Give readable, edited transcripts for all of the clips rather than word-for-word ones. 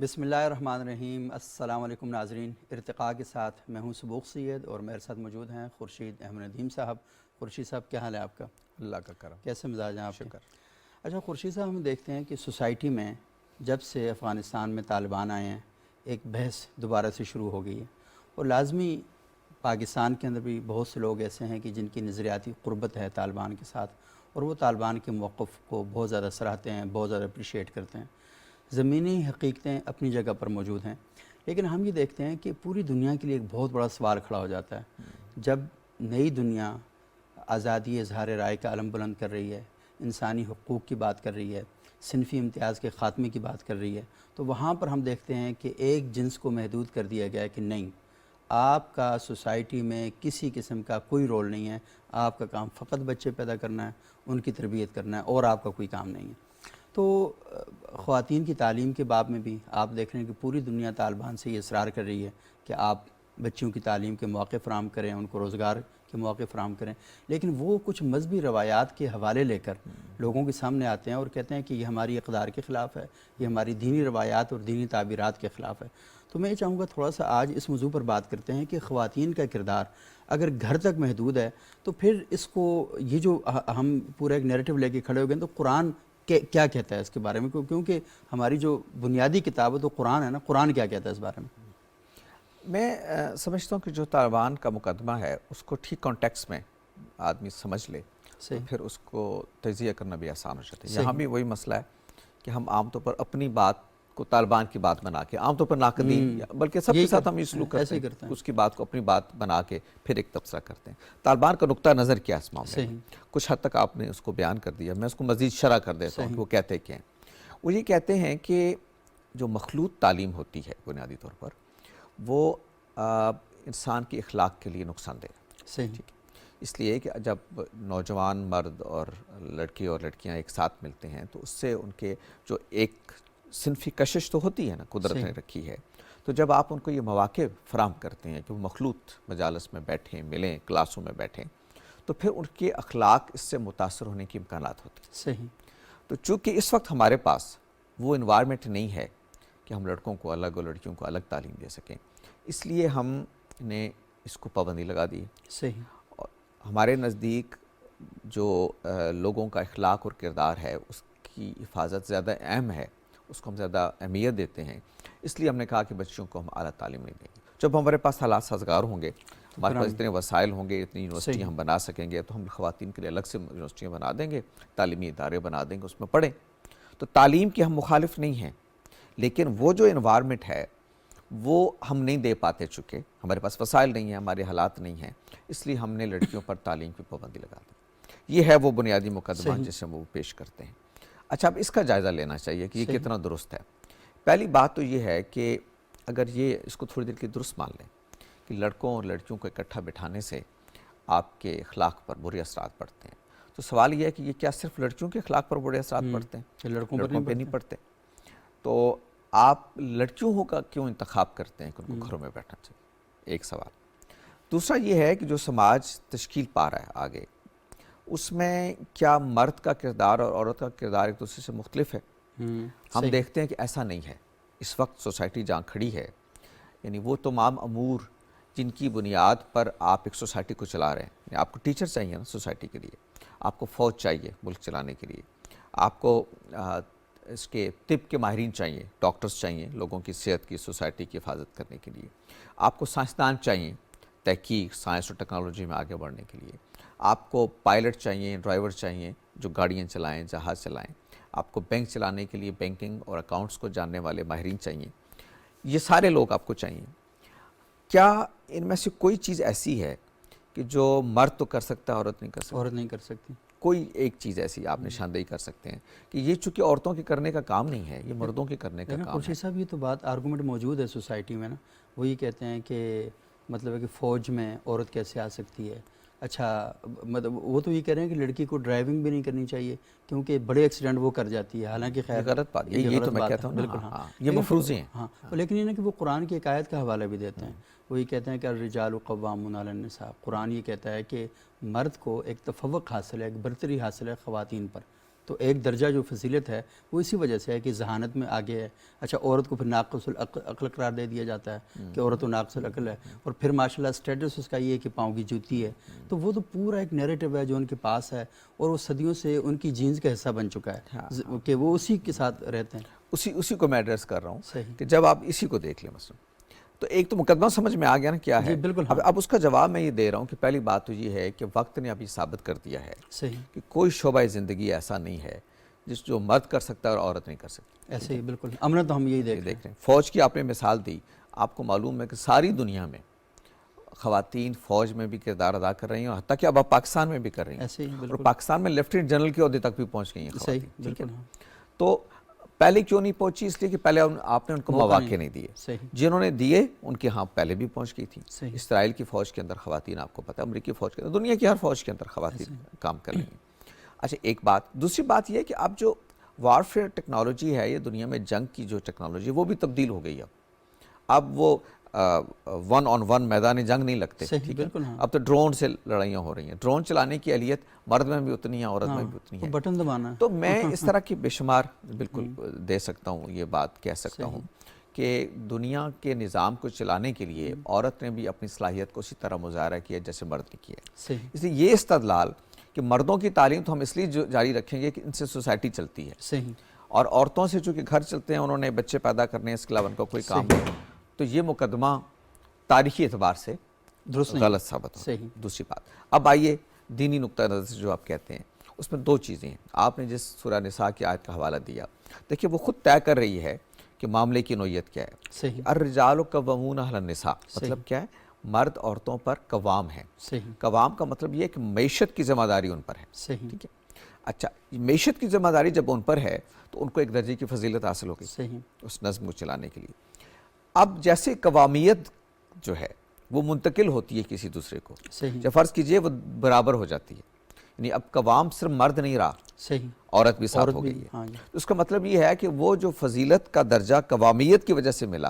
بسم اللہ الرحمن الرحیم۔ السلام علیکم ناظرین، ارتقاء کے ساتھ میں ہوں سبوق سید اور میرے ساتھ موجود ہیں خورشید احمد ندیم صاحب۔ خورشید صاحب کیا حال ہے آپ کا؟ اللہ کا کرم، کیسے مزاج ہیں آپ کے؟ شکر۔ اچھا خورشید صاحب، ہم دیکھتے ہیں کہ سوسائٹی میں جب سے افغانستان میں طالبان آئے ہیں ایک بحث دوبارہ سے شروع ہو گئی ہے، اور لازمی پاکستان کے اندر بھی بہت سے لوگ ایسے ہیں کہ جن کی نظریاتی قربت ہے طالبان کے ساتھ، اور وہ طالبان کے موقف کو بہت زیادہ سراہتے ہیں، بہت زیادہ اپریشیٹ کرتے ہیں۔ زمینی حقیقتیں اپنی جگہ پر موجود ہیں، لیکن ہم یہ دیکھتے ہیں کہ پوری دنیا کے لیے ایک بہت بڑا سوال کھڑا ہو جاتا ہے جب نئی دنیا آزادی اظہار رائے کا علم بلند کر رہی ہے، انسانی حقوق کی بات کر رہی ہے، صنفی امتیاز کے خاتمے کی بات کر رہی ہے، تو وہاں پر ہم دیکھتے ہیں کہ ایک جنس کو محدود کر دیا گیا ہے کہ نہیں، آپ کا سوسائٹی میں کسی قسم کا کوئی رول نہیں ہے، آپ کا کام فقط بچے پیدا کرنا ہے، ان کی تربیت کرنا ہے، اور آپ کا کوئی کام نہیں ہے۔ تو خواتین کی تعلیم کے باب میں بھی آپ دیکھ رہے ہیں کہ پوری دنیا طالبان سے یہ اصرار کر رہی ہے کہ آپ بچیوں کی تعلیم کے مواقع فراہم کریں، ان کو روزگار کے مواقع فراہم کریں، لیکن وہ کچھ مذہبی روایات کے حوالے لے کر لوگوں کے سامنے آتے ہیں اور کہتے ہیں کہ یہ ہماری اقدار کے خلاف ہے، یہ ہماری دینی روایات اور دینی تعبیرات کے خلاف ہے۔ تو میں یہ چاہوں گا تھوڑا سا آج اس موضوع پر بات کرتے ہیں کہ خواتین کا کردار اگر گھر تک محدود ہے تو پھر اس کو یہ جو ہم پورا ایک نیریٹو لے کے کھڑے ہو گئے تو قرآن کیا کہتا ہے اس کے بارے میں، کیونکہ ہماری جو بنیادی کتاب ہے تو قرآن ہے نا، قرآن کیا کہتا ہے اس بارے میں؟ میں سمجھتا ہوں کہ جو طالبان کا مقدمہ ہے اس کو ٹھیک کانٹیکس میں آدمی سمجھ لے تو پھر اس کو تجزیہ کرنا بھی آسان ہو جاتا ہے۔ یہاں بھی وہی مسئلہ ہے کہ ہم عام طور پر اپنی بات کو طالبان کی بات بنا کے، عام طور پر ناقدین بلکہ سب کے ساتھ ہم یہ سلوک کرتے ہیں، اس کی بات کو اپنی بات بنا کے پھر ایک تبصرہ کرتے ہیں۔ طالبان کا نقطہ نظر کیا اس معاملے میں؟ کچھ حد تک آپ نے اس کو بیان کر دیا، میں اس کو مزید شرح کر دیتا ہوں کہ وہ کہتے کیا ہیں۔ وہ یہ کہتے ہیں کہ جو مخلوط تعلیم ہوتی ہے بنیادی طور پر وہ انسان کی اخلاق کے لیے نقصان دہ ہے۔ ٹھیک ہے، اس لیے کہ جب نوجوان مرد اور لڑکے اور لڑکیاں ایک ساتھ ملتے ہیں تو اس سے ان کے جو ایک صنفی کشش تو ہوتی ہے نا، قدرت نے رکھی ہے، تو جب آپ ان کو یہ مواقع فراہم کرتے ہیں کہ وہ مخلوط مجالس میں بیٹھیں، ملیں، کلاسوں میں بیٹھیں، تو پھر ان کے اخلاق اس سے متاثر ہونے کی امکانات ہوتے ہیں۔ صحیح۔ تو چونکہ اس وقت ہمارے پاس وہ انوائرمنٹ نہیں ہے کہ ہم لڑکوں کو الگ اور لڑکیوں کو الگ تعلیم دے سکیں، اس لیے ہم نے اس کو پابندی لگا دی۔ صحیح۔ اور ہمارے نزدیک جو لوگوں کا اخلاق اور کردار ہے اس کی حفاظت زیادہ اہم ہے، اس کو ہم زیادہ اہمیت دیتے ہیں، اس لیے ہم نے کہا کہ بچوں کو ہم اعلیٰ تعلیم نہیں دیں گے۔ جب ہمارے پاس حالات سازگار ہوں گے، ہمارے پاس اتنے وسائل ہوں گے، اتنی یونیورسٹیاں ہم بنا سکیں گے، تو ہم خواتین کے لیے الگ سے یونیورسٹیاں بنا دیں گے، تعلیمی ادارے بنا دیں گے، اس میں پڑھیں۔ تو تعلیم کی ہم مخالف نہیں ہیں، لیکن وہ جو انوائرمنٹ ہے وہ ہم نہیں دے پاتے، چونکہ ہمارے پاس وسائل نہیں ہیں، ہمارے حالات نہیں ہیں، اس لیے ہم نے لڑکیوں پر تعلیم کی پابندی لگا دی۔ یہ ہے وہ بنیادی مقدمہ جسے وہ پیش کرتے ہیں۔ اچھا، اب اس کا جائزہ لینا چاہیے کہ یہ کتنا درست ہے۔ پہلی بات تو یہ ہے کہ اگر یہ اس کو تھوڑی دیر کی درست مان لیں کہ لڑکوں اور لڑکیوں کو اکٹھا بٹھانے سے آپ کے اخلاق پر برے اثرات پڑتے ہیں، تو سوال یہ ہے کہ یہ کیا صرف لڑکیوں کے اخلاق پر برے اثرات پڑتے ہیں؟ لڑکوں پہ نہیں پڑتے؟ تو آپ لڑکیوں کا کیوں انتخاب کرتے ہیں کہ ان کو گھروں میں بیٹھنا چاہیے؟ ایک سوال۔ دوسرا یہ ہے کہ جو سماج تشکیل پا رہا ہے آگے، اس میں کیا مرد کا کردار اور عورت کا کردار ایک دوسرے سے مختلف ہے؟ ہم دیکھتے ہیں کہ ایسا نہیں ہے۔ اس وقت سوسائٹی جہاں کھڑی ہے، یعنی وہ تمام امور جن کی بنیاد پر آپ ایک سوسائٹی کو چلا رہے ہیں، یعنی آپ کو ٹیچر چاہیے نا سوسائٹی کے لیے، آپ کو فوج چاہیے ملک چلانے کے لیے، آپ کو اس کے طب کے ماہرین چاہیے، ڈاکٹرز چاہیے لوگوں کی صحت کی، سوسائٹی کی حفاظت کرنے کے لیے، آپ کو سائنسدان چاہیے تحقیق، سائنس اور ٹیکنالوجی میں آگے بڑھنے کے لیے، آپ کو پائلٹ چاہیے، ڈرائیور چاہیے جو گاڑیاں چلائیں، جہاز چلائیں، آپ کو بینک چلانے کے لیے بینکنگ اور اکاؤنٹس کو جاننے والے ماہرین چاہیے۔ یہ سارے لوگ آپ کو چاہیے۔ کیا ان میں سے کوئی چیز ایسی ہے کہ جو مرد تو کر سکتا ہے، عورت نہیں کر سکتی؟ عورت نہیں کر سکتی۔ کوئی ایک چیز ایسی آپ نشاندہی کر سکتے ہیں کہ یہ چونکہ عورتوں کے کرنے کا کام نہیں ہے، یہ مردوں کے کرنے کا کام ہے؟ خورشید صاحب، یہ تو بات آرگومنٹ موجود ہے سوسائٹی میں نا، وہ یہ کہتے ہیں کہ مطلب ہے کہ فوج میں عورت کیسے آ سکتی ہے؟ اچھا، مطلب وہ تو یہ کہہ رہے ہیں کہ لڑکی کو ڈرائیونگ بھی نہیں کرنی چاہیے کیونکہ بڑے ایکسیڈنٹ وہ کر جاتی ہے، حالانکہ خیر غلط بات، یہی تو میں کہتا ہوں، بالکل ہاں، یہ مفروضے ہیں۔ ہاں، لیکن یہ نا کہ وہ قرآن کی ایک آیت کا حوالہ بھی دیتے ہیں، وہ یہ کہتے ہیں کہ الرجال قوامون علی النساء، قرآن یہ کہتا ہے کہ مرد کو ایک تفوق حاصل ہے، ایک برتری حاصل ہے خواتین پر، تو ایک درجہ جو فضیلت ہے وہ اسی وجہ سے ہے کہ ذہانت میں آگے ہے. اچھا عورت کو پھر ناقص العقل قرار دے دیا جاتا ہے کہ عورت تو ناقص العقل ہے, اور پھر ماشاء اللہ اسٹیٹس اس کا یہ ہے کہ پاؤں کی جوتی ہے. تو وہ تو پورا ایک نیریٹو ہے جو ان کے پاس ہے, اور وہ صدیوں سے ان کی جینز کا حصہ بن چکا ہے کہ وہ اسی کے ساتھ رہتے ہیں. اسی کو میں ایڈریس کر رہا ہوں صحیح. کہ جب آپ اسی کو دیکھ لیں مثلا, تو ایک تو مقدمہ سمجھ میں آ گیا نا کیا ہے. جی بالکل. اب اس کا جواب میں یہ دے رہا ہوں کہ پہلی بات تو یہ ہے کہ وقت نے ابھی ثابت کر دیا ہے صحیح کہ کوئی شعبہ زندگی ایسا نہیں ہے جو مرد کر سکتا ہے اور عورت نہیں کر سکتی. ایسے ہی بالکل امن تو ہم یہی دیکھ رہے ہیں. فوج کی آپ نے مثال دی, آپ کو معلوم ہے کہ ساری دنیا میں خواتین فوج میں بھی کردار ادا کر رہی ہیں, اور حتیٰ کہ اب آپ پاکستان میں بھی کر رہی ہیں. ایسے ہی اور پاکستان میں لیفٹیننٹ جنرل کے عہدے تک بھی پہنچ گئی ہیں خواتین. صحیح بالکل. تو پہلے کیوں نہیں پہنچی؟ اس لیے کہ پہلے آپ نے ان کو مواقع نہیں دیے. صحیح. جنہوں نے دیے ان کے ہاں پہلے بھی پہنچ گئی تھیں. صحیح. اسرائیل کی فوج کے اندر خواتین آپ کو پتہ ہے, امریکی فوج کے اندر, دنیا کی ہر فوج کے اندر خواتین کام کر رہی ہیں. اچھا ایک بات. دوسری بات یہ ہے کہ اب جو وارفیئر ٹیکنالوجی ہے, یہ دنیا میں جنگ کی جو ٹیکنالوجی ہے وہ بھی تبدیل ہو گئی ہے. اب وہ 1 on 1 میدان جنگ نہیں لگتے, ٹھیک ہے. اب تو ڈرون سے لڑائیاں ہو رہی ہیں. ڈرون چلانے کی اہلیت مرد میں بھی اتنی ہے, عورت میں بھی اتنی ہے. بٹن دبانا. تو میں اس طرح کی بے شمار بالکل دے سکتا ہوں, یہ بات کہہ سکتا ہوں کہ دنیا کے نظام کو چلانے کے لیے عورت نے بھی اپنی صلاحیت کو اسی طرح مظاہرہ کیا جیسے مرد نے کیا ہے. اس لیے یہ استدلال کہ مردوں کی تعلیم تو ہم اس لیے جاری رکھیں گے کہ ان سے سوسائٹی چلتی ہے. صحیح. اور عورتوں سے چونکہ گھر چلتے ہیں, انہوں نے بچے پیدا کرنے ہیں, اس کے علاوہ ان کا کوئی کام نہیں, تو یہ مقدمہ تاریخی اعتبار سے غلط ثابت ہو. دوسری بات, اب آئیے دینی نقطہ نظر سے جو آپ کہتے ہیں, اس میں 2 چیزیں ہیں. آپ نے جس سورہ نساء کی آیت کا حوالہ دیا, دیکھیے وہ خود طے کر رہی ہے کہ معاملے کی نوعیت کیا ہے. صحیح. الرجال قوامون علی النساء, مطلب کیا ہے؟ مرد عورتوں پر قوام ہے. صحیح. قوام کا مطلب یہ ہے کہ معیشت کی ذمہ داری ان پر ہے. صحیح. ٹھیک ہے. اچھا معیشت کی ذمہ داری جب ان پر ہے تو ان کو ایک درجے کی فضیلت حاصل ہو گئی. صحیح. اس نظم کو چلانے کے لیے. اب جیسے قوامیت جو ہے وہ منتقل ہوتی ہے کسی دوسرے کو, صحیح. جب فرض کیجئے وہ برابر ہو جاتی ہے, یعنی اب قوام صرف مرد نہیں رہا, صحیح, عورت بھی ساتھ ہو گئی ہے. اس کا مطلب یہ ہے کہ وہ جو فضیلت کا درجہ قوامیت کی وجہ سے ملا,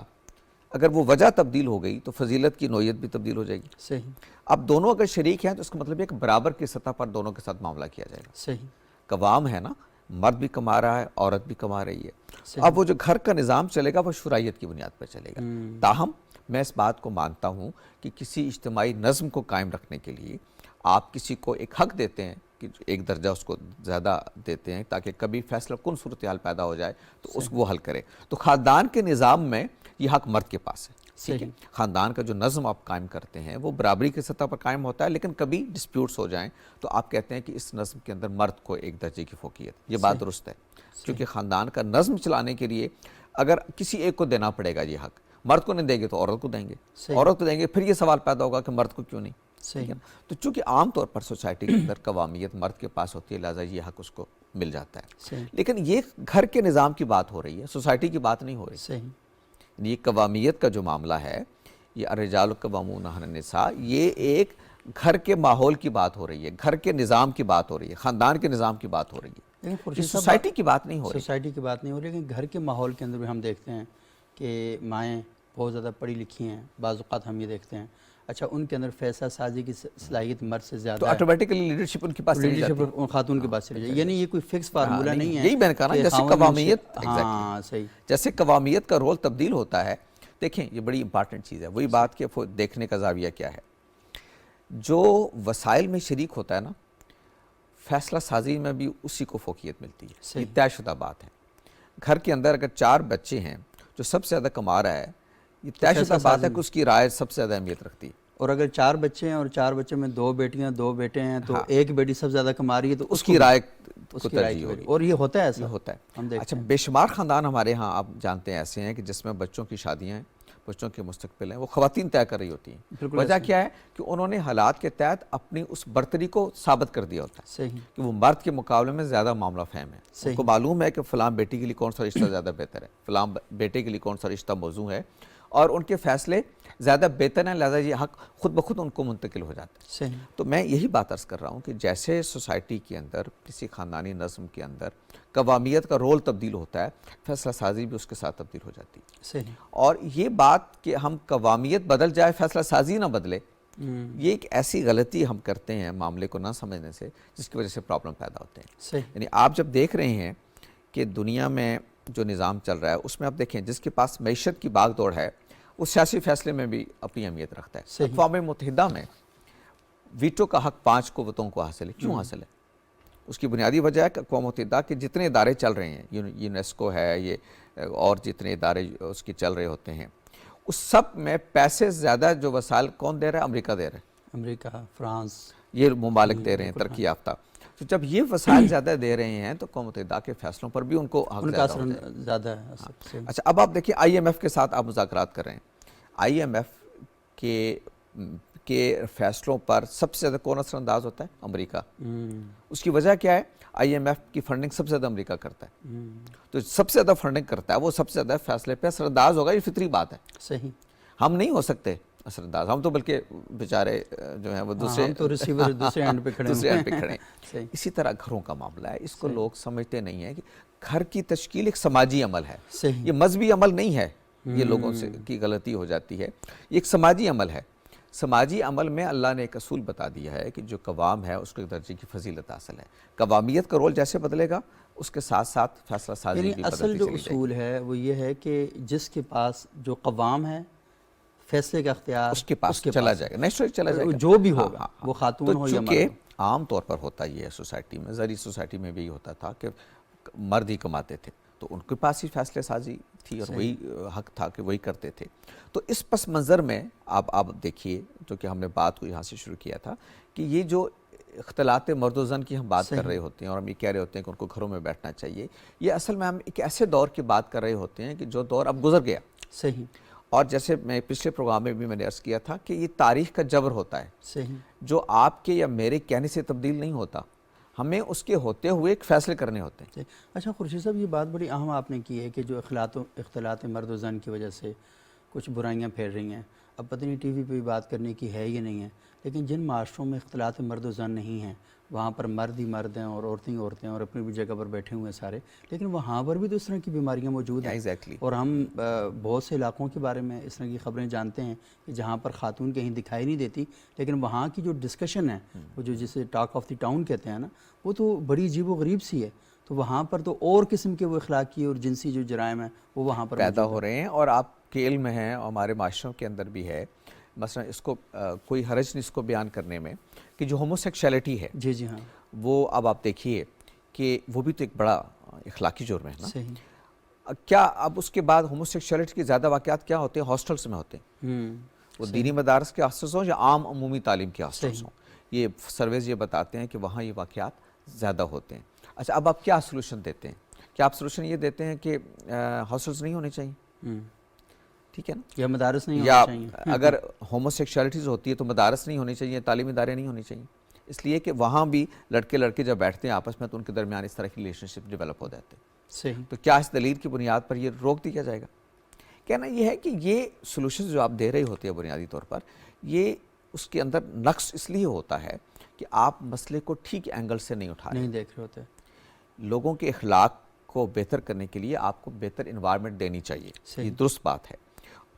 اگر وہ وجہ تبدیل ہو گئی تو فضیلت کی نوعیت بھی تبدیل ہو جائے گی. صحیح. اب دونوں اگر شریک ہیں تو اس کا مطلب یہ کہ برابر کی سطح پر دونوں کے ساتھ معاملہ کیا جائے گا. صحیح. قوام ہے نا, مرد بھی کما رہا ہے, عورت بھی کما رہی ہے. اب وہ جو گھر کا نظام چلے گا وہ شرعیت کی بنیاد پر چلے گا. تاہم میں اس بات کو مانتا ہوں کہ کسی اجتماعی نظم کو قائم رکھنے کے لیے آپ کسی کو ایک حق دیتے ہیں کہ ایک درجہ اس کو زیادہ دیتے ہیں تاکہ کبھی فیصلہ کن صورتحال پیدا ہو جائے تو اس کو وہ حل کرے. تو خاندان کے نظام میں یہ حق مرد کے پاس ہے. ٹھیک ہے. خاندان کا جو نظم آپ قائم کرتے ہیں وہ برابری کی سطح پر قائم ہوتا ہے, لیکن کبھی ڈسپیوٹس ہو جائیں تو آپ کہتے ہیں کہ اس نظم کے اندر مرد کو ایک درجے کی فوقیت. یہ بات درست ہے, کیونکہ خاندان کا نظم چلانے کے لیے اگر کسی ایک کو دینا پڑے گا یہ حق, مرد کو نہیں دیں گے تو عورت کو دیں گے, عورت کو دیں گے, پھر یہ سوال پیدا ہوگا کہ مرد کو کیوں نہیں. ٹھیک ہے. تو چونکہ عام طور پر سوسائٹی کے اندر قوامیت مرد کے پاس ہوتی ہے, لہٰذا یہ حق اس کو مل جاتا ہے. لیکن یہ گھر کے نظام کی بات ہو رہی ہے, سوسائٹی کی بات نہیں ہو رہی. یہ قوامیت کا جو معاملہ ہے, یہ الرجال قوامون علی النساء, یہ ایک گھر کے ماحول کی بات ہو رہی ہے, گھر کے نظام کی بات ہو رہی ہے, خاندان کے نظام کی بات ہو رہی ہے, سوسائٹی کی بات نہیں ہو رہی. سوسائٹی کی بات نہیں ہو رہی, لیکن گھر کے ماحول کے اندر بھی ہم دیکھتے ہیں کہ مائیں بہت زیادہ پڑھی لکھی ہیں. بعض اوقات ہم یہ دیکھتے ہیں اچھا ان کے اندر فیصلہ سازی کی صلاحیت مرد سے زیادہ تو آٹومیٹکلی لیڈرشپ ان کے پاس چلی جاتی ہے, خاتون کے پاس چلی جاتی ہے. یعنی یہ کوئی فکس فارمولہ نہیں ہے. یہی میں نے کہا نا, جیسے قوامیت, ہاں صحیح, جیسے قوامیت کا رول تبدیل ہوتا ہے. دیکھیں یہ بڑی امپارٹنٹ چیز ہے, وہی بات کہ دیکھنے کا زاویہ کیا ہے. جو وسائل میں شریک ہوتا ہے نا, فیصلہ سازی میں بھی اسی کو فوقیت ملتی ہے. یہ طے شدہ بات ہے. گھر کے اندر اگر 4 بچے ہیں, جو سب سے زیادہ کما رہا ہے, یہ طے شدہ بات ہے کہ اس کی رائے سب سے زیادہ اہمیت رکھتی ہے. اور اگر 4 بچے ہیں اور 4 بچے میں 2 بیٹیاں 2 بیٹے ہیں, تو ایک بیٹی سب سے زیادہ کما رہی ہے تو اس کی رائے کو ترجیح ہوگی. اور یہ ہوتا ہے, ایسا ہوتا ہے. اچھا بے شمار خاندان ہمارے ہاں آپ جانتے ہیں ایسے ہیں کہ جس میں بچوں کی شادیاں ہیں, بچوں کے مستقبل ہیں, وہ خواتین طے کر رہی ہوتی ہیں. وجہ کیا ہے کہ انہوں نے حالات کے تحت اپنی اس برتری کو ثابت کر دیا ہوتا ہے کہ وہ مرد کے مقابلے میں زیادہ معاملہ فہم ہے. ان کو معلوم ہے کہ فلاں بیٹی کے لیے کون سا رشتہ زیادہ بہتر ہے, فلاں بیٹے کے لیے کون سا رشتہ موزوں ہے, اور ان کے فیصلے زیادہ بہتر ہیں, لہذا یہ حق خود بخود ان کو منتقل ہو جاتا ہے. تو میں یہی بات عرض کر رہا ہوں کہ جیسے سوسائٹی کے اندر, کسی خاندانی نظم کے اندر قوامیت کا رول تبدیل ہوتا ہے, فیصلہ سازی بھی اس کے ساتھ تبدیل ہو جاتی ہے. اور یہ بات کہ ہم قوامیت بدل جائے فیصلہ سازی نہ بدلے, یہ ایک ایسی غلطی ہم کرتے ہیں معاملے کو نہ سمجھنے سے، جس کی وجہ سے پرابلم پیدا ہوتے ہیں. صحیح. یعنی آپ جب دیکھ رہے ہیں کہ دنیا میں جو نظام چل رہا ہے اس میں آپ دیکھیں جس کے پاس معیشت کی باغ دوڑ ہے وہ سیاسی فیصلے میں بھی اپنی اہمیت رکھتا ہے. صحیح. اقوام متحدہ میں ویٹو کا حق 5 قوتوں کو حاصل ہے. کیوں حاصل ہے؟ اس کی بنیادی وجہ ہے کہ اقوام متحدہ کے جتنے ادارے چل رہے ہیں، یونیسکو ہے، یہ اور جتنے ادارے اس کے چل رہے ہوتے ہیں، اس سب میں پیسے زیادہ جو وسائل کون دے رہا ہے؟ امریکہ دے رہا ہے. امریکہ، فرانس، یہ ممالک دے رہے ہیں ترقی یافتہ. تو جب یہ وسائل زیادہ دے رہے ہیں تو اقوام متحدہ کے فیصلوں پر بھی ان کو حق ان کا زیادہ ہوتا ہے. اثر زیادہ ہے. اثر. صحیح. اچھا، اب آپ دیکھیے آئی ایم ایف کے ساتھ آپ مذاکرات کر رہے ہیں. آئی ایم ایف کے فیصلوں پر سب سے زیادہ کون اثر انداز ہوتا ہے؟ امریکہ. اس کی وجہ کیا ہے؟ آئی ایم ایف کی فنڈنگ سب سے زیادہ امریکہ کرتا ہے. تو سب سے زیادہ فنڈنگ کرتا ہے وہ سب سے زیادہ فیصلے پہ اثر انداز ہوگا. یہ فطری بات ہے. صحیح. ہم نہیں ہو سکتے اثر انداز، ہم تو بلکہ بیچارے جو ہیں وہ دوسرے ہم تو ریسیور دوسرے اینڈ پہ کھڑے دوسرے اینڈ پہ کھڑے ہیں. صحیح. اسی طرح گھروں کا معاملہ ہے. اس کو لوگ سمجھتے نہیں ہیں کہ گھر کی تشکیل ایک سماجی عمل ہے. صحیح. یہ مذہبی عمل نہیں ہے. یہ لوگوں سے کی غلطی ہو جاتی ہے. یہ ایک سماجی عمل ہے. سماجی عمل میں اللہ نے ایک اصول بتا دیا ہے کہ جو قوام ہے اس کو ایک درجے کی فضیلت حاصل ہے. قوامیت کا رول جیسے بدلے گا اس کے ساتھ ساتھ فیصلہ سازی بھی یعنی بدلتی اصل جو چلی جائے گی. اصول ہے وہ یہ ہے کہ جس کے پاس جو قوام ہے فیصلے کا اختیار اس کے پاس چلا جائے گا، نیچرلی چلا جائے گا. جو بھی ہوگا وہ خاتون ہو یا مرد چونکہ ہو. عام طور پر ہوتا یہ ہے سوسائٹی میں، زرعی سوسائٹی میں بھی یہ ہوتا تھا کہ مرد ہی کماتے تھے تو ان کے پاس ہی فیصلے سازی تھی اور وہی حق تھا کہ وہی کرتے تھے. تو اس پس منظر میں آپ دیکھیے جو کہ ہم نے بات کو یہاں سے شروع کیا تھا کہ یہ جو اختلاط مرد و زن کی ہم بات کر رہے ہوتے ہیں اور ہم یہ کہہ رہے ہوتے ہیں کہ ان کو گھروں میں بیٹھنا چاہیے، یہ اصل میں ہم ایک ایسے دور کی بات کر رہے ہوتے ہیں کہ جو دور اب گزر گیا. صحیح. اور جیسے میں پچھلے پروگرام میں بھی میں نے عرض کیا تھا کہ یہ تاریخ کا جبر ہوتا ہے. صحیح. جو آپ کے یا میرے کہنے سے تبدیل نہیں ہوتا، ہمیں اس کے ہوتے ہوئے ایک فیصلے کرنے ہوتے ہیں. اچھا خورشید صاحب، یہ بات بڑی اہم آپ نے کی ہے کہ جو اختلاط مرد و زن کی وجہ سے کچھ برائیاں پھیل رہی ہیں. اب پتہ نہیں ٹی وی پہ بھی بات کرنے کی ہے یا نہیں ہے، لیکن جن معاشروں میں اختلاط مرد و زن نہیں ہیں وہاں پر مرد ہی مرد ہیں اور عورتیں ہی عورتیں ہیں اور اپنی بھی جگہ پر بیٹھے ہوئے ہیں سارے، لیکن وہاں پر بھی تو اس طرح کی بیماریاں موجود ہیں. ایگزیکٹلی. اور ہم بہت سے علاقوں کے بارے میں اس طرح کی خبریں جانتے ہیں کہ جہاں پر خاتون کہیں دکھائی نہیں دیتی، لیکن وہاں کی جو ڈسکشن ہے وہ جو جسے ٹاک آف دی ٹاؤن کہتے ہیں نا، وہ تو بڑی عجیب و غریب سی ہے. تو وہاں پر تو اور قسم کے وہ اخلاقی اور جنسی جو جرائم ہیں وہ وہاں پر پیدا ہو رہے ہیں. اور آپ کے علم میں ہیں اور ہمارے معاشروں کے اندر بھی ہے. مثلا اس کو کوئی حرج نہیں اس کو بیان کرنے میں کہ جو ہومو سیکشولیٹی ہے، جی جی ہاں، وہ اب آپ دیکھیے کہ وہ بھی تو ایک بڑا اخلاقی جرم ہے نا. صحیح. کیا اب اس کے بعد ہومو سیکشولیٹی کے زیادہ واقعات کیا ہوتے ہیں؟ ہاسٹلس میں ہوتے ہیں. وہ دینی مدارس کے ہاسٹلس ہوں یا عام عمومی تعلیم کے ہاسٹلس ہوں، یہ سرویز یہ بتاتے ہیں کہ وہاں یہ واقعات زیادہ ہوتے ہیں. اچھا، اب آپ کیا سلوشن دیتے ہیں؟ کیا آپ سلوشن یہ دیتے ہیں کہ ہاسٹلس نہیں ہونے چاہیے؟ ٹھیک ہے نا. یا مدارس نہیں یا ہونے چاہیے. اگر ہومو سیکشولیٹیز ہوتی ہے تو مدارس نہیں ہونے چاہیے، تعلیمی ادارے نہیں ہونے چاہیے، اس لیے کہ وہاں بھی لڑکے جب بیٹھتے ہیں آپس میں تو ان کے درمیان اس طرح کی ریلیشن شپ ڈیولپ ہو جاتے ہیں. صحیح. تو کیا اس دلیل کی بنیاد پر یہ روک دیا جائے گا؟ کہنا یہ ہے کہ یہ سلوشنز جو آپ دے رہے ہوتے ہیں بنیادی طور پر، یہ اس کے اندر نقص اس لیے ہوتا ہے کہ آپ مسئلے کو ٹھیک اینگل سے نہیں اٹھا رہے، نہیں دیکھ رہے ہوتے. لوگوں کے اخلاق کو بہتر کرنے کے لیے آپ کو بہتر انوائرمنٹ دینی چاہیے. یہ درست بات ہے.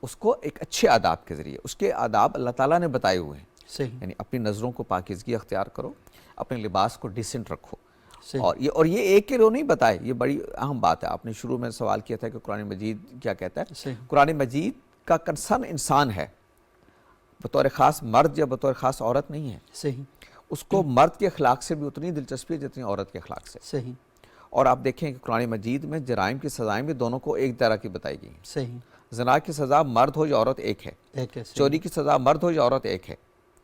اس کو ایک اچھے آداب کے ذریعے، اس کے آداب اللہ تعالیٰ نے بتائے ہوئے ہیں. صحیح. یعنی اپنی نظروں کو پاکیزگی اختیار کرو، اپنے لباس کو ڈیسنٹ رکھو. صحیح. اور یہ ایک کے رو نہیں بتائے، یہ بڑی اہم بات ہے. آپ نے شروع میں سوال کیا تھا کہ قرآن مجید کیا کہتا ہے. صحیح. قرآن مجید کا کنسرن انسان ہے، بطور خاص مرد یا بطور خاص عورت نہیں ہے. صحیح. اس کو مرد کے اخلاق سے بھی اتنی دلچسپی ہے جتنی عورت کے اخلاق سے. صحیح. اور آپ دیکھیں کہ قرآن مجید میں جرائم کی سزائیں بھی دونوں کو ایک طرح کی بتائی گئی ہیں. صحیح. زنا کی سزا مرد ہو یا عورت ایک ہے، ایک ہے. چوری کی سزا مرد ہو یا عورت ایک ہے،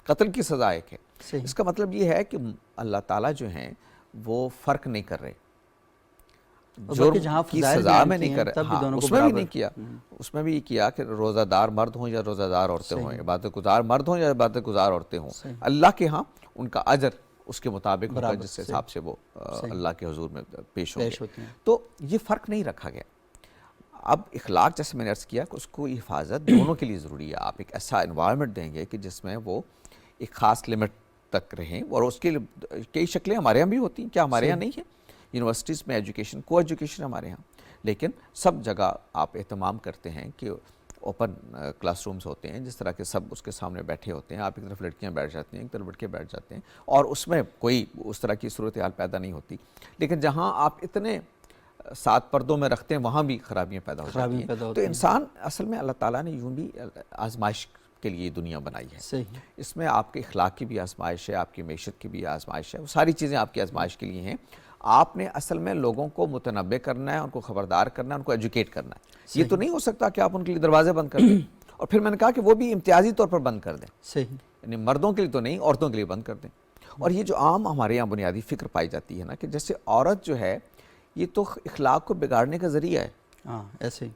قتل کی سزا ایک ہے. صحیح. اس کا مطلب یہ ہے کہ اللہ تعالیٰ جو ہیں وہ فرق نہیں کر رہے. جرم کی سزا میں نہیں کر رہے. ہاں، اس میں بھی نہیں کیا. اس میں بھی یہ کیا کہ روزہ دار مرد ہوں یا روزہ دار عورتیں ہوں، عبادت گزار مرد ہوں یا عبادت گزار عورتیں ہوں، اللہ کے ہاں ان کا اجر اس کے مطابق ہوگا جس حساب سے وہ اللہ کے حضور میں پیش ہوں گے. تو یہ فرق نہیں رکھا گیا. اب اخلاق جیسے میں نے عرض کیا کہ اس کو حفاظت دونوں کے لیے ضروری ہے. آپ ایک ایسا انوائرمنٹ دیں گے کہ جس میں وہ ایک خاص لمٹ تک رہیں، اور اس کے کئی شکلیں ہمارے یہاں بھی ہوتی ہیں. کیا ہمارے یہاں نہیں ہیں؟ یونیورسٹیز میں ایجوکیشن، کو ایجوکیشن ہمارے ہاں، لیکن سب جگہ آپ اہتمام کرتے ہیں کہ اوپن کلاس رومز ہوتے ہیں جس طرح کے سب اس کے سامنے بیٹھے ہوتے ہیں, آپ ایک طرف لڑکیاں بیٹھ جاتی ہیں, ایک طرف لڑکے بیٹھ جاتے ہیں, اور اس میں کوئی اس طرح کی صورتحال پیدا نہیں ہوتی. لیکن جہاں آپ اتنے 7 پردوں میں رکھتے ہیں وہاں بھی خرابیاں پیدا ہو جاتی ہیں. تو انسان اصل میں اللہ تعالیٰ نے یوں بھی آزمائش کے لیے دنیا بنائی ہے. صحیح. اس میں آپ کے اخلاق کی بھی آزمائش ہے, آپ کی معیشت کی بھی آزمائش ہے, وہ ساری چیزیں آپ کی آزمائش کے لیے ہیں. آپ نے اصل میں لوگوں کو متنبع کرنا ہے, ان کو خبردار کرنا ہے, ان کو ایجوکیٹ کرنا ہے. یہ تو نہیں ہو سکتا کہ آپ ان کے لیے دروازے بند کر دیں اور پھر میں نے کہا کہ وہ بھی امتیازی طور پر بند کر دیں. صحیح. یعنی مردوں کے لیے تو نہیں, عورتوں کے لیے بند کر دیں. اور یہ جو عام ہمارے یہاں بنیادی فکر پائی جاتی ہے نا کہ جیسے عورت جو ہے یہ تو اخلاق کو بگاڑنے کا ذریعہ ہے. ہاں ایسے ہی.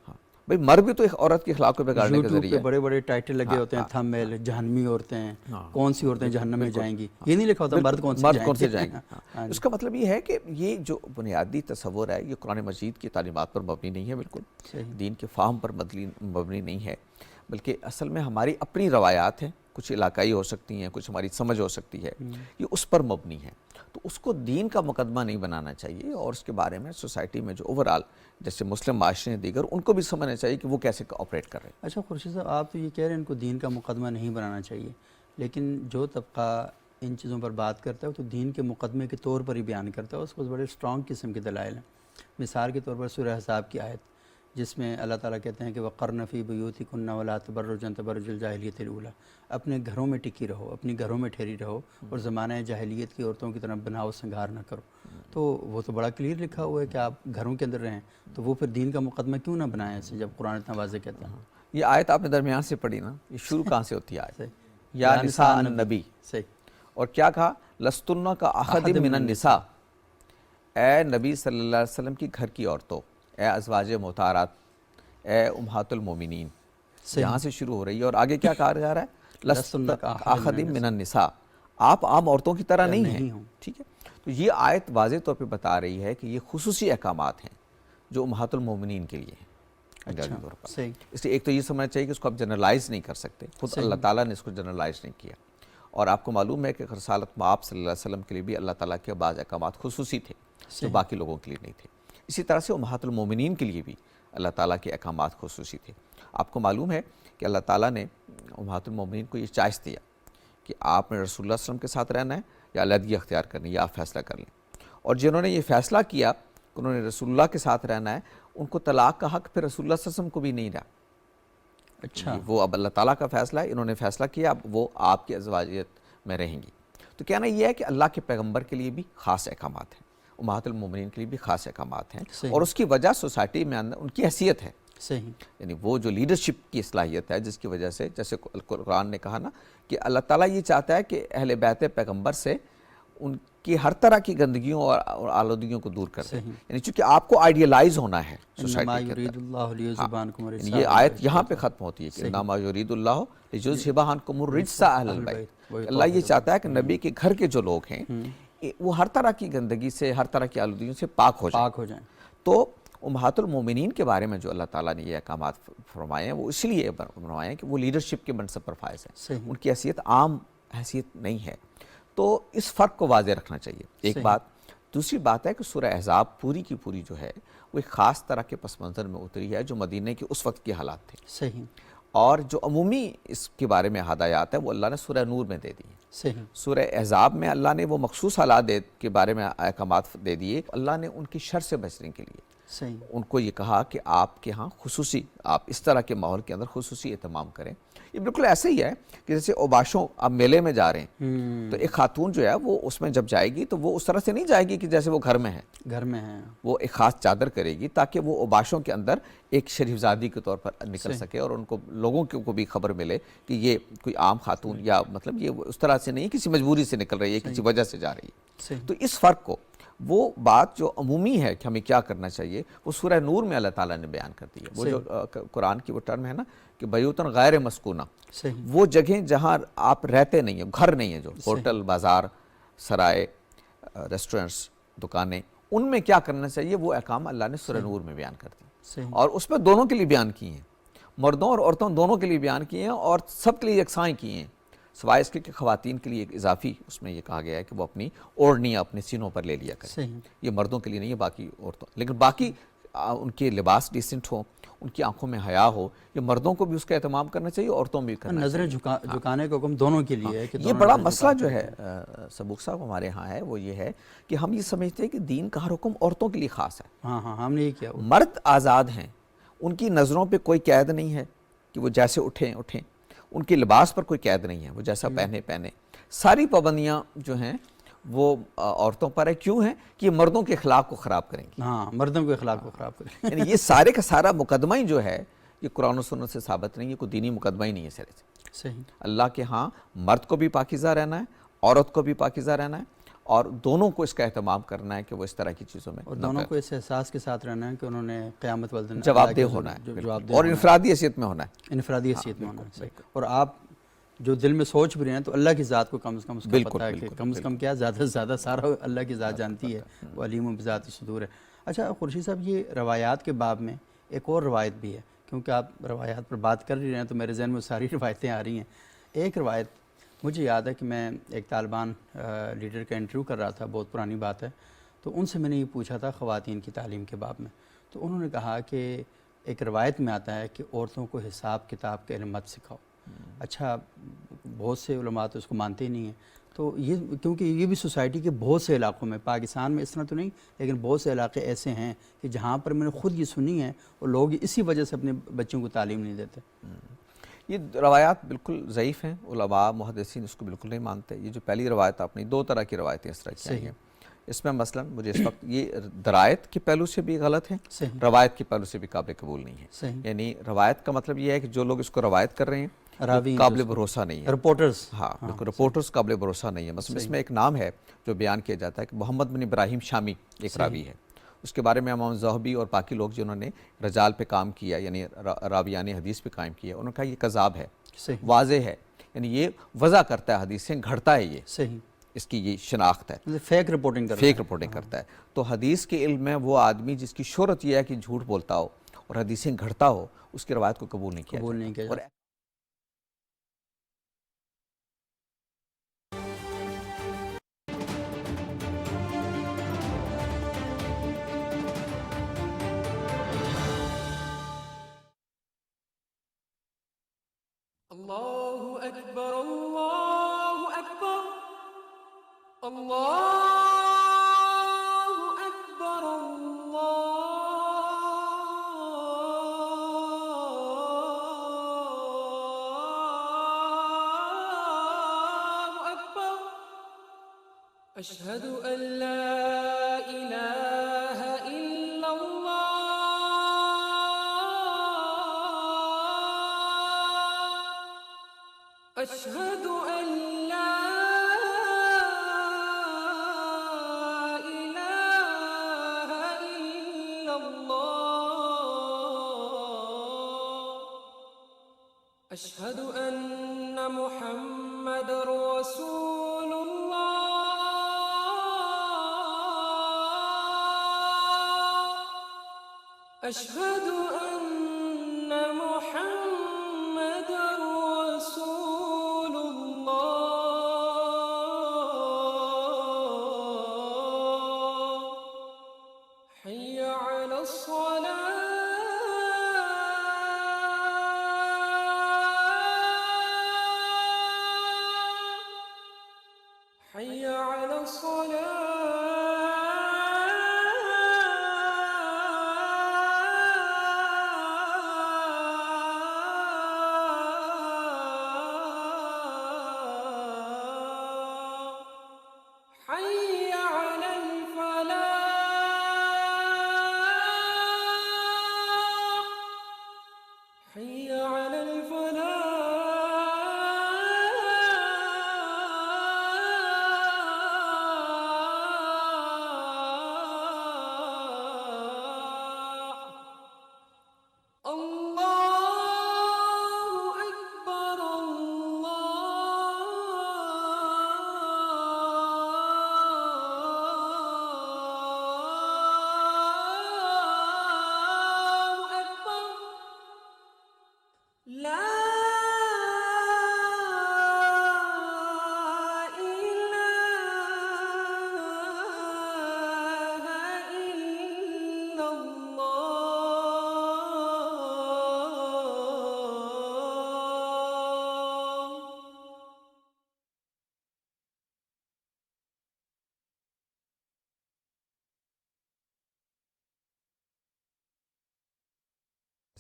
بھئی مرد بھی تو ایک عورت کے اخلاق کو بگاڑنے کا ذریعہ ہے. یوٹیوب پہ بڑے بڑے ٹائٹل لگے ہوتے ہیں, تھم میل, جہنمی عورتیں ہیں, کون سی عورتیں جہنم میں جائیں گی, یہ نہیں لکھا ہوتا مرد کون سے جائیں گے. اس کا مطلب یہ ہے کہ یہ جو بنیادی تصور ہے یہ قرآن مجید کی تعلیمات پر مبنی نہیں ہے, بالکل دین کے فہم پر مبنی نہیں ہے, بلکہ اصل میں ہماری اپنی روایات ہیں, کچھ علاقائی ہو سکتی ہیں, کچھ ہماری سمجھ ہو سکتی ہے, یہ اس پر مبنی ہے. تو اس کو دین کا مقدمہ نہیں بنانا چاہیے, اور اس کے بارے میں سوسائٹی میں جو اوورآل جیسے مسلم معاشرے ہیں دیگر, ان کو بھی سمجھنا چاہیے کہ وہ کیسے آپریٹ کر رہے ہیں. اچھا خورشید صاحب, آپ تو یہ کہہ رہے ہیں ان کو دین کا مقدمہ نہیں بنانا چاہیے, لیکن جو طبقہ ان چیزوں پر بات کرتا ہے تو دین کے مقدمے کے طور پر ہی بیان کرتا ہے, اس کو بڑے اسٹرانگ قسم کے دلائل ہیں. مثال کے طور پر سورہ احزاب کی آیت جس میں اللہ تعالیٰ کہتے ہیں کہ وَقَرْنَ فِي بُيُوتِكُنَّ وَلَا تَبَرُّجْنَ تَبَرُّجَ الْجَاهِلِيَّةِ الْأُولَىٰ, اپنے گھروں میں ٹکی رہو, اپنی گھروں میں ٹھہری رہو, اور زمانہ جاہلیت کی عورتوں کی طرح بناؤ سنگار نہ کرو. تو وہ تو بڑا کلیئر لکھا ہوا ہے کہ آپ گھروں کے اندر رہیں, تو وہ پھر دین کا مقدمہ کیوں نہ بنائیں ایسے جب قرآن اتنا واضح کہتا ہے. یہ آیت آپ نے درمیان سے پڑھی نا, یہ شروع کہاں سے ہوتی ہے آیت؟ یا نساء النبی. صحیح. اور کیا کہا؟ لستن کا احد من النساء, اے نبی صلی اللہ علیہ وسلم کی گھر کی عورتوں, اے ازواج مطہرات, اے امہات المومنین. یہاں سے شروع ہو رہی ہے, اور آگے کیا کہا جا رہا ہے؟ لستن کا احد من النساء, آپ عام عورتوں کی طرح نہیں ہیں. ٹھیک ہے, تو یہ آیت واضح طور پہ بتا رہی ہے کہ یہ خصوصی احکامات ہیں جو امہات المومنین کے لیے ہیں. اس لیے ایک تو یہ سمجھنا چاہیے کہ اس کو آپ جنرلائز نہیں کر سکتے, خود اللہ تعالیٰ نے اس کو جنرلائز نہیں کیا. اور آپ کو معلوم ہے کہ رسالت مآب صلی اللہ علیہ وسلم کے لیے بھی اللہ تعالیٰ کے بعض احکامات خصوصی تھے جو باقی لوگوں کے لیے نہیں تھے. اسی طرح سے امہات المومنین کے لیے بھی اللہ تعالیٰ کے احکامات خصوصی تھے. آپ کو معلوم ہے کہ اللہ تعالیٰ نے امہات المومنین کو یہ چوائس دیا کہ آپ نے رسول اللہ صلی اللہ علیہ وسلم کے ساتھ رہنا ہے یا علیحدگی اختیار کرنی, یا آپ فیصلہ کر لیں. اور جنہوں نے یہ فیصلہ کیا کہ انہوں نے رسول اللہ کے ساتھ رہنا ہے, ان کو طلاق کا حق پھر رسول اللہ صلی اللہ علیہ وسلم کو بھی نہیں رہا. اچھا, وہ اب اللہ تعالیٰ کا فیصلہ ہے, انہوں نے فیصلہ کیا, اب وہ آپ کی ازواجیت میں رہیں گی. تو کہنا یہ ہے کہ اللہ کے پیغمبر کے لیے بھی خاص احکامات ہیں, امہات المومنین کے لیے بھی خاص احکامات ہیں, اور اس کی وجہ سوسائٹی میں اندر ان کی حیثیت ہے. صحیح. یعنی وہ جو لیڈرشپ کی صلاحیت ہے جس کی وجہ سے, جیسے قرآن نے کہا نا کہ اللہ تعالیٰ یہ چاہتا ہے کہ اہل بیت پیغمبر سے ان کی ہر طرح کی گندگیوں اور آلودگیوں کو دور کر دیں. یعنی چونکہ آپ کو آئیڈیلائز ہونا ہے سوسائٹی کے اندر. یہ آیت یہاں پہ ختم ہوتی ہے کہ انما یرید اللہ لیذھب عنکم الرجس اہل البیت. اللہ یہ چاہتا ہے کہ نبی کے گھر کے جو لوگ ہیں وہ ہر طرح کی گندگی سے, ہر طرح کی آلودگیوں سے پاک ہو جائیں. تو امہات المومنین کے بارے میں جو اللہ تعالیٰ نے یہ احکامات فرمائے ہیں وہ اس لیے فرمائے ہیں کہ وہ لیڈرشپ کے منصب پر فائز ہیں, ان کی حیثیت عام حیثیت نہیں ہے. تو اس فرق کو واضح رکھنا چاہیے, ایک بات. دوسری بات ہے کہ سورہ احزاب پوری کی پوری جو ہے وہ ایک خاص طرح کے پس منظر میں اتری ہے جو مدینہ کے اس وقت کے حالات تھے. صحیح. اور جو عمومی اس کے بارے میں ہدایات ہیں وہ اللہ نے سورہ نور میں دے دی ہیں. صحیح. سورہ احزاب میں اللہ نے وہ مخصوص حالات کے بارے میں احکامات دے دیے, اللہ نے ان کی شر سے بچنے کے لیے ان کو یہ کہا کہ آپ کے ہاں خصوصی, آپ اس طرح کے ماحول کے اندر خصوصی اہتمام کریں. یہ بالکل ایسے ہی ہے کہ جیسے اوباشوں آپ میلے میں جا رہے ہیں تو ایک خاتون جو ہے وہ اس میں جب جائے گی تو وہ اس طرح سے نہیں جائے گی کہ جیسے وہ گھر میں ہے. وہ ایک خاص چادر کرے گی تاکہ وہ اوباشوں کے اندر ایک شریف زادی کے طور پر نکل سکے, اور ان کو لوگوں کو بھی خبر ملے کہ یہ کوئی عام خاتون, یا مطلب یہ اس طرح سے نہیں کسی مجبوری سے نکل رہی ہے, کسی وجہ سے جا رہی ہے. تو اس فرق کو, وہ بات جو عمومی ہے کہ ہمیں کیا کرنا چاہیے, وہ سورہ نور میں اللہ تعالیٰ نے بیان کر دی ہے. وہ جو قرآن کی وہ ٹرم ہے نا کہ بیوتن غیر مسکونہ, وہ جگہیں جہاں آپ رہتے نہیں ہیں, گھر نہیں ہیں, جو ہوٹل, بازار, سرائے, ریسٹورنٹس, دکانیں, ان میں کیا کرنا چاہیے وہ احکام اللہ نے سورہ نور میں بیان کر دی. اور اس میں دونوں کے لیے بیان کیے ہیں, مردوں اور عورتوں دونوں کے لیے بیان کیے ہیں, اور سب کے لیے یکساں کیے ہیں, سوائے اس کے کہ خواتین کے لیے ایک اضافی اس میں یہ کہا گیا ہے کہ وہ اپنی اوڑھنیاں اپنے سینوں پر لے لیا کریں. یہ مردوں کے لیے نہیں ہے, باقی عورتوں, لیکن باقی ان کے لباس ڈیسنٹ ہوں، ان کی آنکھوں میں حیا ہو، یہ مردوں کو بھی اس کا اہتمام کرنا چاہیے، عورتوں بھی کرنا نظریں جھکانے کا حکم دونوں کے لیے ہے کہ یہ بڑا مسئلہ جو ہے سبوک صاحب ہمارے ہاں ہے، وہ یہ ہے کہ ہم یہ سمجھتے ہیں کہ دین کا ہر حکم عورتوں کے لیے خاص ہے۔ ہاں ہاں ہم نے یہ کیا، مرد آزاد ہیں، ان کی نظروں پہ کوئی قید نہیں ہے کہ وہ جیسے اٹھیں، ان کے لباس پر کوئی قید نہیں ہے، وہ جیسا پہنے۔ ساری پابندیاں جو ہیں وہ عورتوں پر ہے، کیوں ہیں کہ یہ مردوں کے اخلاق کو خراب کریں گی۔ ہاں مردوں کے اخلاق کو خراب کریں یعنی یہ سارے کا سارا مقدمہ ہی جو ہے یہ قرآن و سنت سے ثابت نہیں ہے، کوئی دینی مقدمہ ہی نہیں ہے سرے سے۔ صحیح۔ اللہ کے ہاں مرد کو بھی پاکیزہ رہنا ہے، عورت کو بھی پاکیزہ رہنا ہے، اور دونوں کو اس کا اہتمام کرنا ہے کہ وہ اس طرح کی چیزوں میں اور دونوں کو اس احساس کے ساتھ رہنا ہے کہ انہوں نے قیامت والے دن جواب دہ ہونا ہے، اور انفرادی حیثیت میں ہونا ہے، انفرادی حیثیت میں ہونا ہے۔ اور آپ جو دل میں سوچ بھی رہے ہیں تو اللہ کی ذات کو کم از کم اس کا پتہ ہے کہ کم از کم کیا زیادہ سے زیادہ سارا اللہ کی ذات جانتی ہے، وہ علیم بذات الصدور ہے۔ اچھا خورشید صاحب، یہ روایات کے باب میں ایک اور روایت بھی ہے، کیونکہ آپ روایات پر بات کر رہے ہیں تو میرے ذہن میں ساری روایتیں آ رہی ہیں۔ ایک روایت مجھے یاد ہے کہ میں ایک طالبان لیڈر کا انٹرویو کر رہا تھا، بہت پرانی بات ہے، تو ان سے میں نے یہ پوچھا تھا خواتین کی تعلیم کے باب میں، تو انہوں نے کہا کہ ایک روایت میں آتا ہے کہ عورتوں کو حساب کتاب کے علم مت سکھاؤ۔ اچھا بہت سے علماء تو اس کو مانتے ہی نہیں ہیں، تو یہ کیونکہ یہ بھی سوسائٹی کے بہت سے علاقوں میں، پاکستان میں اس طرح تو نہیں لیکن بہت سے علاقے ایسے ہیں کہ جہاں پر میں نے خود یہ سنی ہے اور لوگ اسی وجہ سے اپنے بچوں کو تعلیم نہیں دیتے۔ یہ روایات بالکل ضعیف ہیں، علماء محدثین اس کو بالکل نہیں مانتے۔ یہ جو پہلی روایت آپ نے، دو طرح کی روایتیں اس طرح کی آئی ہیں، اس میں مثلا مجھے اس وقت یہ درایت کے پہلو سے بھی غلط ہے، روایت کے پہلو سے بھی قابل قبول نہیں ہے۔ یعنی روایت کا مطلب یہ ہے کہ جو لوگ اس کو روایت کر رہے ہیں قابل بھروسہ نہیں ہے، رپورٹرز، ہاں بالکل رپورٹرز قابل بھروسہ نہیں ہے۔ مثلا اس میں ایک نام ہے جو بیان کیا جاتا ہے کہ محمد بن ابراہیم شامی ایک راوی ہے، اس کے بارے میں امام زہبی اور باقی لوگ جنہوں نے رجال پہ کام کیا، یعنی راویان حدیث پہ قائم کیا، انہوں نے کہا یہ کذاب ہے، واضح ہے، یعنی یہ وضع کرتا ہے حدیثیں، گھڑتا ہے، یہ صحیح، اس کی یہ شناخت ہے، فیک رپورٹنگ کرتا ہے۔ تو حدیث کے علم میں وہ آدمی جس کی شہرت یہ ہے کہ جھوٹ بولتا ہو اور حدیثیں گھڑتا ہو، اس کی روایت کو قبول نہیں کیا جاتا۔ اللہ اکبر، اللہ اکبر، اللہ اکبر، اللہ اکبر، اشہد ان لا الہ الا اللہ، اشہد ان لا الہ الا اللہ، اشہد ان محمد رسول اللہ، اشہد ان محمد رسول اللہ، حی علی الصلاة، حی علی الصلاة، حی علی الفلاح، حی علی الفلاح،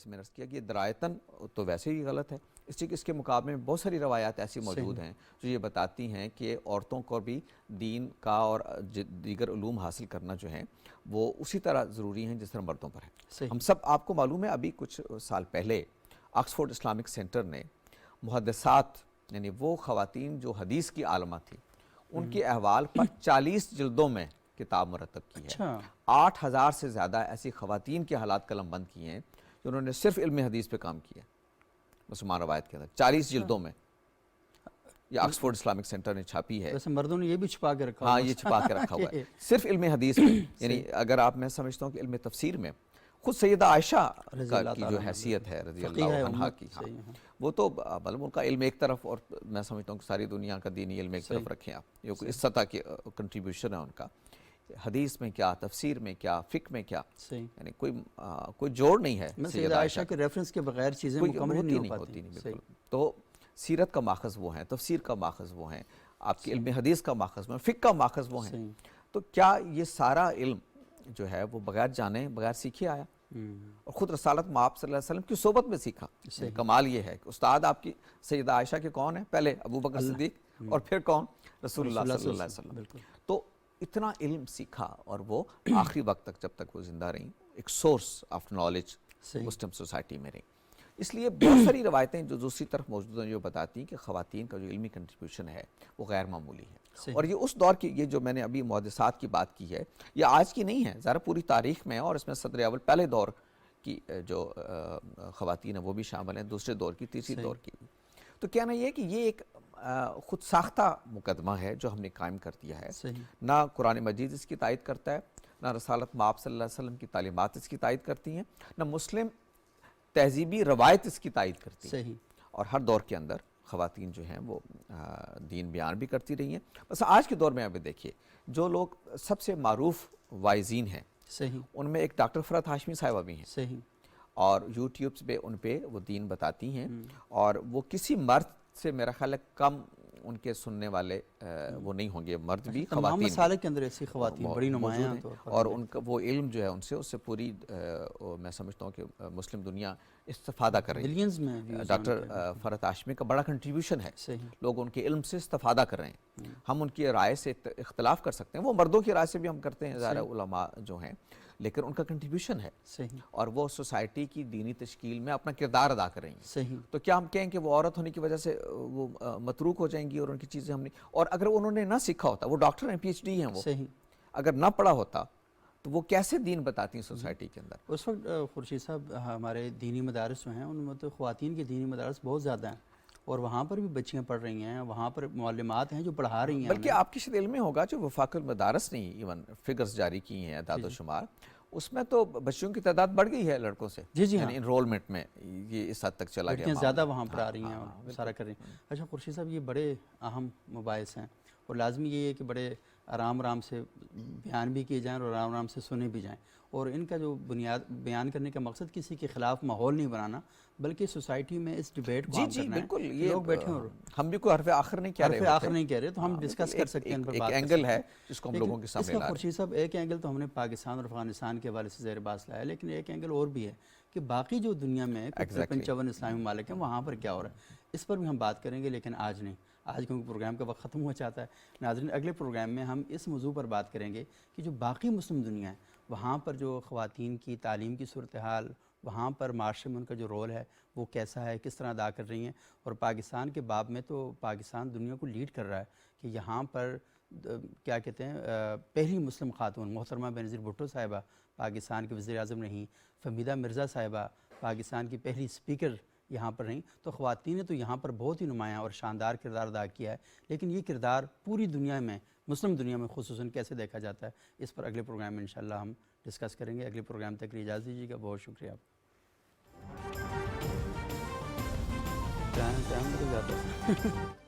جیسے میں نے عرض کیا کہ یہ درایتاً تو ویسے ہی غلط ہے، اس کے مقابلے میں بہت ساری روایات ایسی موجود ہیں جو یہ بتاتی ہیں کہ عورتوں کو بھی دین کا اور دیگر علوم حاصل کرنا جو ہے وہ اسی طرح ضروری ہیں جس طرح مردوں پر ہے۔ ہم سب آپ کو معلوم ہے ابھی کچھ سال پہلے آکسفورڈ اسلامک سینٹر نے محدثات یعنی وہ خواتین جو حدیث کی عالمہ تھی ان کے احوال پر 40 جلدوں میں کتاب مرتب کی ہے۔ 8,000 سے زیادہ ایسی خواتین کے حالات قلم بند کیے ہیں جنہوں نے صرف علم حدیث پہ کام کیا مسلمان روایت کے اندر 40 جلدوں میں، یہ آکسفورڈ اسلامک سینٹر نے چھاپی ہے۔ ویسے مردوں نے یہ بھی چھپا کے رکھا ہوا ہاں یہ چھپا کے رکھا ہوا ہے صرف علم حدیث پہ، یعنی اگر آپ میں سمجھتا ہوں کہ علم تفسیر میں خود سیدہ عائشہ کی جو حیثیت ہے رضی اللہ عنہا کی، وہ تو مطلب ان کا علم ایک طرف اور میں سمجھتا ہوں کہ ساری دنیا کا دینی علم ایک طرف رکھیں آپ، یہ اس سطح کی کنٹریبیوشن ہے ان کا، حدیث میں کیا، تفسیر میں کیا، فقہ میں کیا، یعنی کوئی جوڑ نہیں ہے سیدہ عائشہ کے ریفرنس کے بغیر چیزیں مکمل نہیں ہوتی۔ بالکل، تو سیرت کا ماخذ وہ ہیں، تفسیر کا ماخذ وہ ہیں، آپ کی علم حدیث کا ماخذ وہ ہیں، فقہ کا ماخذ وہ ہیں، تو کیا یہ سارا علم جو ہے وہ بغیر جانے بغیر سیکھے آیا؟ اور خود رسالت مآب صلی اللہ علیہ وسلم کی صحبت میں سیکھا۔ کمال یہ ہے کہ استاد آپ کی سیدہ عائشہ کے کون ہیں؟ پہلے ابو بکر صدیق اور پھر کون؟ رسول اللہ صلی اللہ علیہ وسلم۔ تو اتنا علم سیکھا اور وہ آخری وقت تک جب تک وہ زندہ رہیں ایک source of knowledge Muslim society میں رہیں۔ اس لیے بہت ساری روایتیں جو دوسری طرف موجود ہیں جو بتاتی ہیں کہ خواتین کا جو علمی کنٹریبیوشن ہے وہ غیر معمولی ہے، اور یہ اس دور کی، یہ جو میں نے ابھی محدثات کی بات کی ہے یہ آج کی نہیں ہے، ذرا پوری تاریخ میں، اور اس میں صدر اول پہلے دور کی جو خواتین ہیں وہ بھی شامل ہیں، دوسرے دور کی، تیسری دور کی بھی۔ تو کہنا یہ ہے کہ یہ ایک خود ساختہ مقدمہ ہے جو ہم نے قائم کر دیا ہے، نہ قرآن مجید اس کی تائید کرتا ہے، نہ رسالت مآب صلی اللہ علیہ وسلم کی تعلیمات اس کی تائید کرتی ہیں، نہ مسلم تہذیبی روایت اس کی تائید کرتی ہے، اور ہر دور کے اندر خواتین جو ہیں وہ دین بیان بھی کرتی رہی ہیں۔ بس آج کے دور میں ابھی دیکھیے جو لوگ سب سے معروف وائزین ہیں ان میں ایک ڈاکٹر فرحت ہاشمی صاحبہ بھی ہیں، اور یوٹیوبس پہ ان پہ وہ دین بتاتی ہیں، اور وہ کسی مرد سے میرا خیال ہے کم ان کے سننے والے وہ نہیں ہوں گے، مرد بھی خواتین مسالے کے اندر ایسی خواتین بڑی نمایاں ہیں، اور ان کا وہ علم جو ہے ان سے پوری میں سمجھتا ہوں کہ مسلم دنیا استفادہ کر رہی ہے۔ ڈاکٹر فرحت ہاشمی کا بڑا کنٹریبیوشن ہے، لوگ ان کے علم سے استفادہ کر رہے ہیں، ہم ان کی رائے سے اختلاف کر سکتے ہیں، وہ مردوں کی رائے سے بھی ہم کرتے ہیں ظاہر علماء جو ہیں، لیکن ان کا کنٹریبیوشن ہے اور وہ سوسائٹی کی دینی تشکیل میں اپنا کردار ادا کر رہی ہیں۔ تو کیا ہم کہیں کہ وہ عورت ہونے کی وجہ سے وہ متروک ہو جائیں گی اور ان کی چیزیں ہم نہیں، اور اگر انہوں نے نہ سیکھا ہوتا، وہ ڈاکٹر ہیں، پی ایچ ڈی ہیں، وہ اگر نہ پڑھا ہوتا تو وہ کیسے دین بتاتی ہیں سوسائٹی کے اندر؟ اس وقت خورشید صاحب ہمارے دینی مدارس جو ہیں ان میں تو خواتین کے دینی مدارس بہت زیادہ ہیں، اور وہاں پر بھی بچیاں پڑھ رہی ہیں، وہاں پر معلمات ہیں جو پڑھا رہی ہیں۔ بلکہ آپ کی شاید علم میں ہوگا جو وفاق المدارس نے ایون فگرز جاری کی ہیں اعداد و شمار، اس میں تو بچیوں کی تعداد بڑھ گئی ہے لڑکوں سے، یعنی انرولمنٹ میں یہ اس حد تک چلا گیا، زیادہ وہاں پڑھا رہی ہیں اور سارا کر رہی ہیں۔ اچھا خورشید صاحب یہ بڑے اہم مباحث ہیں، اور لازمی یہ ہے کہ بڑے آرام سے بیان بھی کیے جائیں اور آرام سے سنے بھی جائیں، اور ان کا جو بیان کرنے کا مقصد کسی کے خلاف ماحول نہیں بنانا بلکہ سوسائٹی میں اس ڈیبیٹ کو عام کرنا ہے۔ بالکل، لوگ بیٹھے اور ہم بھی کوئی حرف آخر نہیں کہہ رہے، تو ہم ڈسکس کر سکتے ہیں، ان پر بات ایک اینگل ہے جس کو ہم لوگوں کے سامنے لا رہے ہیں۔ خورشید صاحب ایک اینگل تو ہم نے پاکستان اور افغانستان کے حوالے سے زیر بحث لایا، لیکن ایک اینگل اور بھی ہے کہ باقی جو دنیا میں 55 اسلامی ممالک ہیں وہاں پر کیا ہو رہا ہے، اس پر بھی ہم بات کریں گے، لیکن آج نہیں، آج کیونکہ پروگرام کا وقت ختم ہو جاتا ہے۔ ناظرین اگلے پروگرام میں ہم اس موضوع پر بات کریں گے کہ جو باقی مسلم دنیا ہے وہاں پر جو خواتین کی تعلیم کی صورتحال، وہاں پر معاشرے میں ان کا جو رول ہے وہ کیسا ہے، کس طرح ادا کر رہی ہیں، اور پاکستان کے باب میں تو پاکستان دنیا کو لیڈ کر رہا ہے کہ یہاں پر کیا کہتے ہیں پہلی مسلم خاتون محترمہ بینظیر بھٹو صاحبہ پاکستان کے وزیر اعظم رہیں، فہمیدہ مرزا صاحبہ پاکستان کی پہلی اسپیکر یہاں پر رہیں، تو خواتین نے تو یہاں پر بہت ہی نمایاں اور شاندار کردار ادا کیا ہے، لیکن یہ کردار پوری دنیا میں، مسلم دنیا میں خصوصاً کیسے دیکھا جاتا ہے، اس پر اگلے پروگرام میں انشاءاللہ ہم ڈسکس کریں گے۔ اگلے پروگرام تک اجازت دیجیے گا، بہت شکریہ آپ کا۔ ٹائم نکل جاتا ہے